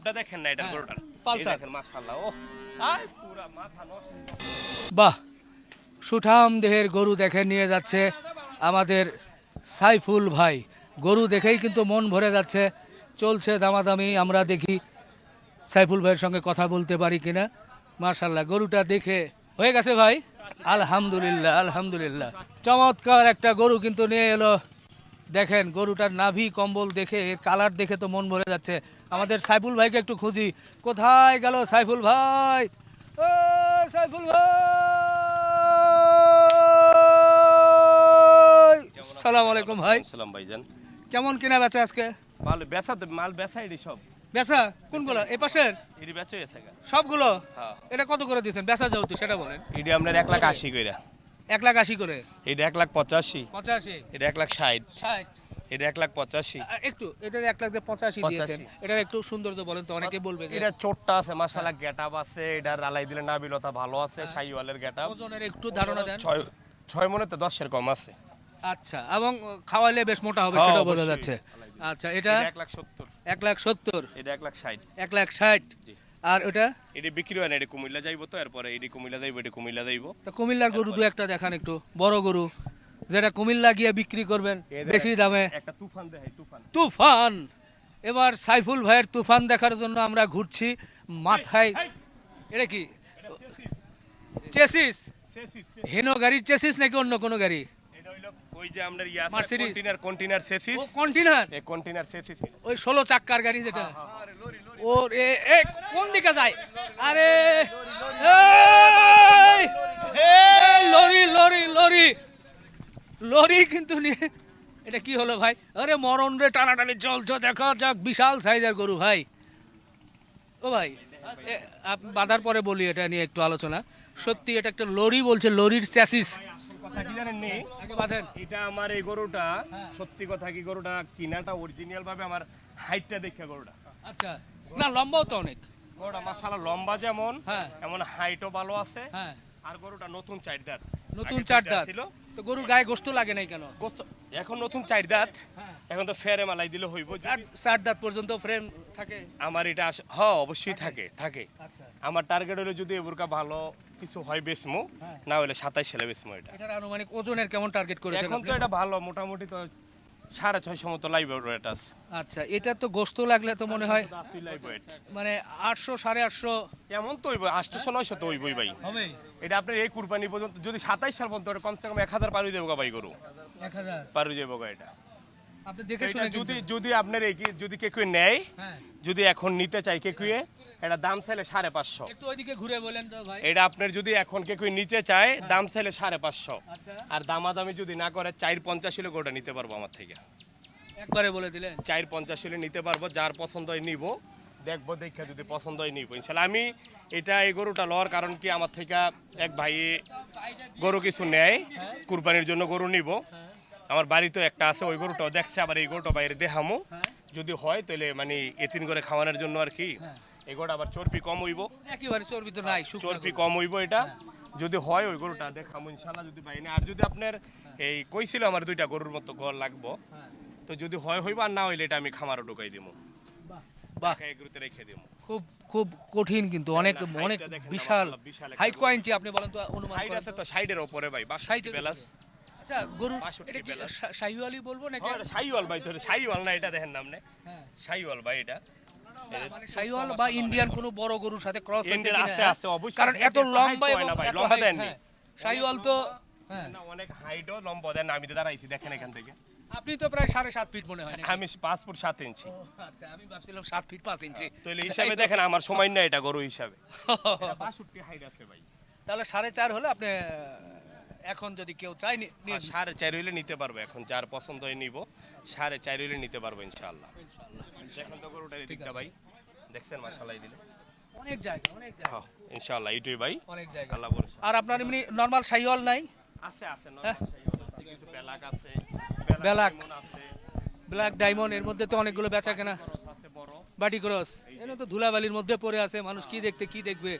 মাপটা দেখেন না এটার গরুটার, পালসার দেখেন মাশাআল্লাহ, ও আয় পুরা মাথা নষ্ট। বাহ, সুঠাম দেহের গরু দেখে নিয়ে যাচ্ছে আমাদের সাইফুল ভাই। গরু দেখেই কিন্তু মন ভরে যাচ্ছে। চলছে দামাদামি, আমরা দেখি সাইফুল ভাইয়ের সঙ্গে কথা বলতে পারি কিনা। মাশাআল্লাহ, গরুটা দেখে হয়ে গেছে ভাই। আলহামদুলিল্লাহ, আলহামদুলিল্লাহ, চমৎকার একটা গরু কিন্তু নিয়ে এলো। দেখেন গরুটার নাভি কম্বল দেখে, এর কালার দেখে তো মন ভরে যাচ্ছে। আমাদের সাইফুল ভাইকে একটু খুঁজি, কোথায় গেল সাইফুল ভাই? ও সাইফুল ভাই, সালাম আলাইকুম ভাই। সালাম ভাইজান। কেমন কিনা বেচা আজকে? ভালো বেচা, মাল বেচা এডি সব। বেচা কোনগুলো? এই পাশের এডি বেচা হয়েছে গা সবগুলো? হ্যাঁ। এটা কত করে দিয়েছেন বেচা যেহেতু, সেটা বলেন। এডি আপনার 1,80,000 কইরা। 1,80,000 করে? এটা 1,85,000, 85, এটা 1,60,000, 60, এটা 1,85,000। একটু এটা 1,85,000 দিয়েছেন। এটা একটু সৌন্দর্য বলেন তো, অনেকে বলবে যে এটা চোটটা আছে মাশাআল্লাহ, গেটআপ আছে, এটা রালাই দিলে নাবিলতা ভালো আছে, শাইওয়ালের গেটআপ। ওজনের একটু ধারণা দেন। 6 মনেতে 10 এর কম আছে। আচ্ছা, এবং খাওয়াইলে বেশ মোটা হবে হ্যাঁ, সেটা বোঝা অবশ্যই। যাচ্ছে। আচ্ছা, এটা 1,70,000, 1,70,000, এটা 1,60,000। 1,60,000, জি। আর ওটা এটি বিক্রি হয় না, এটি কুমিল্লা যাইবো, তো এরপরে এটি কুমিল্লা যাইবো, এটি কুমিল্লা যাইবো। তো কুমিল্লার গরু দু একটা দেখান একটু, বড় গরু যেটা কুমিল্লা গিয়ে বিক্রি করবেন বেশি দামে। একটা তুফান দেখাই, তুফান। তুফান। এবার সাইফুল ভাইয়ের তুফান দেখার জন্য আমরা ঘুরছি মাথায়। এটা কি চেসিস? হেনো গাড়ির চেসিস নাকি অন্য কোনো গাড়ি? এটা হইলো ওই যে আমাদের ইয়া আছে, Mercedes। কন্টেইনার চেসিস, ও কন্টেনার, এই কন্টেইনার চেসিস। ওই 16 চাক্কার গাড়ি যেটা। ওর এ কোন দিকে যায়? আরে এই, এই, লরি লরি লরি লরি কিন্তু নিয়ে, এটা কি হলো ভাই? আরে মরণ রে, টানাটানি চলছে, দেখা যাক, বিশাল সাইজের গরু ভাই। ও ভাই, বাঁধার পরে বলি এটা নিয়ে একটু আলোচনা। সত্যি এটা একটা লরি বলছে, লরির চ্যাসিস। কথা কি জানেন নি? আগে বাঁধেন। এটা আমার এই গরুটা, সত্যি কথা কি, গরুটা কিনাটা অরিজিনাল ভাবে আমার হাইটটা দেখে গরুটা। আচ্ছা, না লম্বাও তো অনেক। গরুটা মাশাআল্লাহ লম্বা যেমন, হ্যাঁ। এমন হাইটও ভালো আছে। হ্যাঁ, আর গরুটা নতুন 4 দাঁত। নতুন আগে 4 দুইটা দাঁত ছিল। তো গরুর গায়ে গোশত লাগে নাই কেন? গোস্ত এখন নতুন 4 দাঁত, হ্যাঁ। এখন তো ফেরে মালাই দিলে হইব। 4 দাঁত পর্যন্ত ফ্রেম থাকে? আমার এটা অবশ্যই থাকে থাকে। আচ্ছা, আমার টার্গেট হলো যদি এবারকা ভালো কিছু হয় বেসমো, হ্যাঁ। না হলে 27 সালে বেসমো এটা। এটার আনুমানিক ওজনের কেমন টার্গেট করেছেন এখন আপনি? তো এটা ভালো, মোটামুটি তো 650 মতো লাইভ ওয়েট আছে। আচ্ছা, এটা তো গোশত লাগলে তো মনে হয় লাইভ ওয়েট মানে 800 850 এমন তো হইব, 800 900 তো হইবই ভাই। হবে। এটা আপনার এই কুরবানি পর্যন্ত যদি 27 সাল পর্যন্ত কমসে কম 1000 পার হয়ে যাবো গা ভাই, গরু 1000 পার হয়ে যাবো গা এটা। আপনি দেখে এটা শুনে যদি যদি আপনার এই যদি কেউ নেয়, হ্যাঁ, যদি এখন নিতে চাই কেউ, এটা দাম চাইলে 550। একটু ওইদিকে ঘুরে বলেন তো ভাই। এটা আপনার যদি এখন কেউ নিতে চায়, দাম চাইলে 550। আচ্ছা, আর দামাদামি যদি না করে 450 হলে গোটা নিতে পারবো আমার থেকে। একবারে বলে দিলেন 450 হলে নিতে পারবো, যার পছন্দ হয় নিব, দেখবো দেখে যদি পছন্দ হয় নিব ইনশাল্লাহ। আমি এটা এই গরুটা লওয়ার কারণ কি, আমার থেকে এক ভাই গরু কিছু নেয়, কুরবানির জন্য গরু নিব। আমার বাড়িতে একটা আছে, ওই গরুটাও দেখছে, আবার এই গরুটা বাইরে দেখামো, যদি হয় তাহলে মানে এতিন করে খাওয়ানোর জন্য আর কি। এই গরুটা আবার চর্বি কম হইব, একেবারে চর্বি তো নাই, শুকনো চর্বি গরু। কম হইব এটা। যদি হয় ওই গরুটা দেখামো ইনশাল্লাহ, যদি পাই না। আর যদি আপনার এই কইছিল আমার 2টা গরুর মতো ঘর লাগবো, হ্যাঁ। তো যদি হয় হইব, আর না হইলে এটা আমি খামারও ঢুকাই দিব, বাহ, বাহ, এই গরুতে রেখে দিব। খুব খুব কঠিন কিন্তু অনেক না, অনেক হাইটটা দেখেন না, বিশাল। মাশাআল্লাহ, বিশাল একটা হাইট গরু। কয় ইঞ্চি আপনি বলেন তো, অনুমান হাইট করেন আছে তো? তো ষাটের উপরে ভাই, 62 প্লাস। আচ্ছা, গরু 62 এটা কি প্লাস। শাহিওয়ালি বলবো নাকি? শাইওয়াল ভাই, তোর শাইওয়াল না, এটা দেখেন নাম নে, হ্যাঁ, শাইওয়াল ভাই এটা। মানে শাহিওয়াল বা ইন্ডিয়ান কোনো বড় গরুর সাথে ক্রস হয়েছে ইন্ডিয়ান কিনা? আছে আছে অবশ্যই, কারণ এত হাইট লম্বা হয় এবং না ভাই, এত লম্বা height, দেননি। হ্যাঁ। শাহিওয়াল তো হ্যাঁ, না, অনেক হাইটও লম্বা দেন, আমি তো দাঁড়াইছি দেখেন এখান থেকে। আপনি তো প্রায় 7.5 ফিট মনে হয় নাকি? আমি 5 ফুট 7 ইঞ্চি। ও, আচ্ছা, আমি ভাবছিলাম 7 ফিট 5 ইঞ্চি। তাহলে হিসাবে দেখেন আমার সময় না এটা গরু হিসাবে। 62 হাইট আছে ভাই। তাহলে 4.5 হলে আপনি এখন যদি কেউ চায় আর 4.5 হইলে নিতে পারবো, এখন যার পছন্দ হয় নিব, 4.5 হইলে নিতে পারবো ইনশাআল্লাহ। দেখেন তো গরুটার এদিকটা ভাই, দেখছেন মাশাআল্লাহ দিলে। অনেক জায়গা, অনেক জায়গা, হ্যাঁ ইনশাআল্লাহ এইটাই ভাই, অনেক জায়গা। আল্লাহ ভরসা। আর আপনার এমনি নরমাল শাহিওয়াল নাই? আছে আছে হ্যাঁ। কিছু বেলাক আছে, বেলাক। ডায়মন্ড আছে, ব্ল্যাক ডায়মন্ড, এর মধ্যে তো অনেকগুলো বেচা কেনা। খরচ আছে বড়। বাটি ক্রস এনে তো ধুলাবালির মধ্যে পড়ে আছে, মানুষ কি দেখতে কি দেখবে,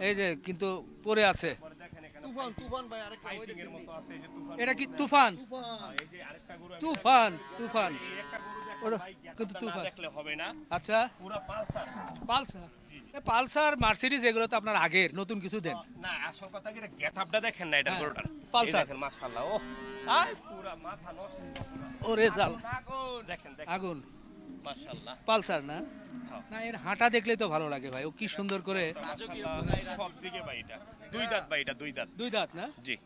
এই যে কিন্তু পড়ে আছে। পরে দেখেন এখানে তুফান তুফান ভাই আরেকটা ওই ফাইটিং এর দেখছেন মতো আছে, এই যে তুফান। এটা কি তুফান? তুফান এই যে আরেকটা গরু, তুফান তুফান এই একটা গরু ওরা ভাই কিন্তু গেটআপটা না তুফান। দেখলে হবে না, আচ্ছা পুরো পালসার। পালসার, পালসার মার্সিডিজ এগুলো তো আপনার আগের, নতুন কিছু দেন। না আসল কথা কি গেটআপটা দেখেন না এটা হ্যাঁ, গরুটার, পালসার। এই দেখেন মাশাআল্লাহ, ও আয় পুরো মাথা নষ্ট পুরা। ওরে জাল, দেখেন দেখেন আগুন। মাশাআল্লাহ। পালসার না, হ্যাঁ। না এর হাঁটা দেখলেই তো ভালো লাগে ভাই, ও কি সুন্দর করে। মাশাআল্লাহ, সব দিকে ভাই এটা দুই দাঁত ভাই, এটা দুই দাঁত। দুই দাঁত না, জি,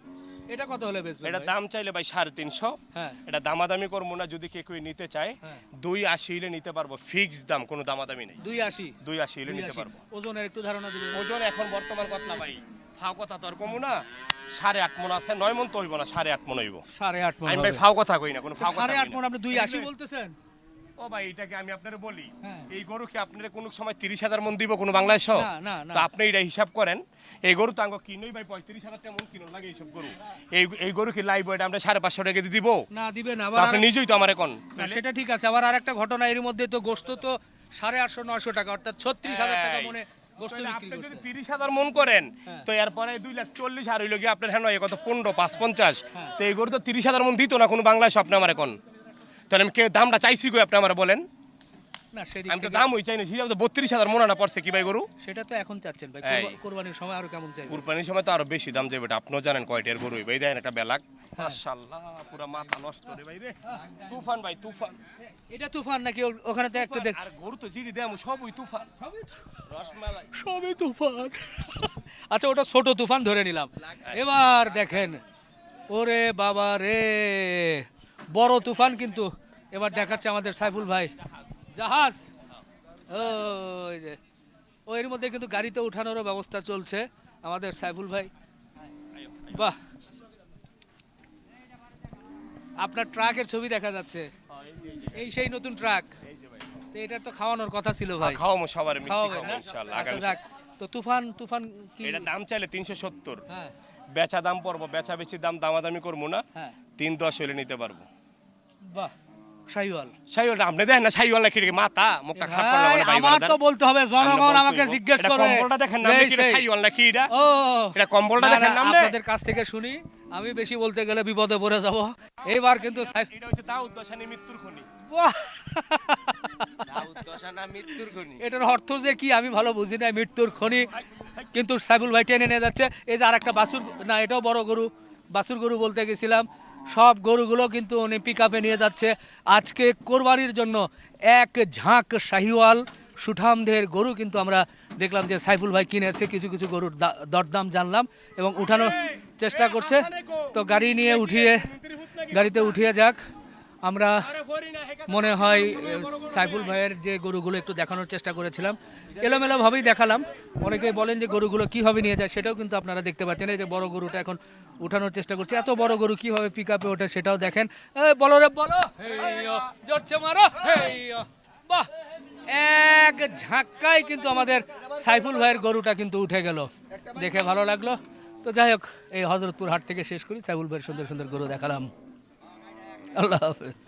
এটা কত হলে বেচবেন এটা ভাই? দাম চাইলে ভাই 350। হ্যাঁ এটা দামাদামি করবো না, যদি কেউ নিতে চায় হ্যাঁ। 280 হলে নিতে পারবো, ফিক্স দাম, কোনো দামাদামি নেই। 280, 280 হলে নিতে 280 পারবো। ওজনের একটু ধারণা দিবেন? ওজন এখন বর্তমান কথা ভাই, ফাও কথা তো আর কমু না, 8.5 মন আছে, 9 মন তো হইব না, 8.5 মন হইব। 8.5 মণ আমি ভাই হবে। ফাও কথা কই না, কোনো ফাও কথা কই 8.5 না। মণ আপনি 280 বলতেছেন? ও ভাই এটাকে আমি আপনারে বলি, হ্যাঁ। এই গরু কি আপনারা কোনো সময় 30,000 মন দিব কোনো বাংলাদেশ? না, না, না। তো আপনি এটা হিসাব করেন, এই গরু তো আঙ্গ কিনই ভাই 35,000 টাকা মন কিনো লাগে এইসব গরু। এই গরু কি লাইভ ওয়েট আমরা 550 টাকা দিয়ে দিব? না দিবেন তো আবার। আপনি নিজেই তো আমার এখন না সেটা ঠিক আছে, আবার আরেকটা ঘটনা এর মধ্যে তো গোশত তো 850-900 টাকা, অর্থাৎ 36,000 টাকা মনে গোশত বিক্রি আপনি যদি করছে। 30,000 মন করেন, হ্যাঁ। তো এরপরে 2,40,000 আর হইলো কি আপনার হ্যাঁ কত 15 550, হ্যাঁ। তো এই গরু তো 30,000 মন দিত না কোনো বাংলাদেশ আপনি আমার এখন। তাহলে আমি কে দামটা চাইছি গো আপনি আমার বলেন? না সেদিক আমি তো থেকে দাম ওই চাই না, হিসাব তো 32,000 মন আনা পড়ছে কি ভাই গরু? সেটা তো এখন চাচ্ছেন ভাই, এই। কোরবানির সময় আরো কেমন চাইবেন? কুরবানির সময় তো আরো বেশি দাম যাবে, এটা আপনিও জানেন কয়টার গরু ভাই, দেখেন একটা বেলাক, মাশাআল্লাহ পুরো মাথা নষ্ট রে ভাই রে। তুফান ভাই তুফান, এটা তুফান নাকি? ওখানে তো একটা দেখ, আর গরু তো জিডি দেম সবই তুফান, রসমালাই। সবই তুফান। আচ্ছা ওটা ছোট তুফান ধরে নিলাম, এবার দেখেন, ওরে বাবা রে, বড় তুফান কিন্তু এবার দেখাচ্ছে আমাদের সাইফুল ভাই, জাহাজ। ওই যে এর মধ্যে কিন্তু গাড়িতে উঠানোরও ব্যবস্থা চলছে আমাদের সাইফুল ভাই। বাহ, আপনার ট্রাকের ছবি দেখা যাচ্ছে, এই সেই নতুন ট্রাক। তো এটা তো খাওয়ানোর কথা ছিল ভাই, খাওয়ামো সবার মিষ্টি খাওয়াবেন খাওয়াবো না? ইনশাআল্লাহ আচ্ছা আগামী যাক, তো তুফান তুফান কি? এটা দাম চাইলে 370, হ্যাঁ বেচা দাম পড়বো, বেচা বেচি দাম দামাদামি করবো না, হ্যাঁ, 310 হলে নিতে পারবো। বাহ, শাহিওয়াল। সাইওয়াল আপনি দেখেন না, সাইওয়াল নাকি রে মাথা মুখটা খারাপ করলে ভাই, মানে ভাই আমার তো বলতে হবে, জনগণ আমাকে জিজ্ঞেস করে। কম্বলটা দেখেন না, এই আপনি কি সেই। সাইওয়াল নাকি এটা? ও এটা কম্বলটা না, দেখেন না, না আপনি? আপনাদের কাছ থেকে শুনি, আমি বেশি বলতে গেলে বিপদে পড়ে যাব। এইবার কিন্তু এটা হচ্ছে দাউদ দশানি মৃত্যুর খনি। বাহ! দাউদ দশানা মৃত্যুর খনি। এটার অর্থ যে কি আমি ভালো বুঝি না, মৃত্যুর খনি। কিন্তু সাইফুল ভাই টেনে নিয়ে যাচ্ছে। এই যে আরেকটা বাছুর, না এটাও বড় গরু, বাছুর গরু বলতে গেছিলাম। সব গরুগুলো কিন্তু উনি পিক আপে নিয়ে যাচ্ছে আজকে কোরবানির জন্য। এক ঝাঁক শাহিওয়াল সুঠামদের গরু কিন্তু আমরা দেখলাম যে সাইফুল ভাই কিনেছে, কিছু কিছু গরুর দরদাম জানলাম এবং উঠানোর চেষ্টা করছে। তো গাড়ি নিয়ে উঠিয়ে, গাড়িতে উঠিয়ে যাক। আমরা মনে হয় সাইফুল ভাইয়ের যে গরুগুলো একটু দেখানোর চেষ্টা করেছিলাম, এলোমেলোভাবেই দেখালাম। অনেকেই বলেন যে গরুগুলো কীভাবে নিয়ে যায়, সেটাও কিন্তু আপনারা দেখতে পাচ্ছেন। এই যে বড় গরুটা এখন উঠানোর চেষ্টা করছে, এত বড় গরু কীভাবে পিক আপে ওঠে সেটাও দেখেন। বলো রে বলো, জোরছে মারো, বাহ! এক ঝাঁক্কায় কিন্তু আমাদের সাইফুল ভাইয়ের গরুটা কিন্তু উঠে গেল, দেখে ভালো লাগলো। তো যাই হোক, এই হযরতপুর হাট থেকে শেষ করি, সাইফুল ভাইয়ের সুন্দর সুন্দর গরু দেখালাম। আল্লাহ হাফেজ।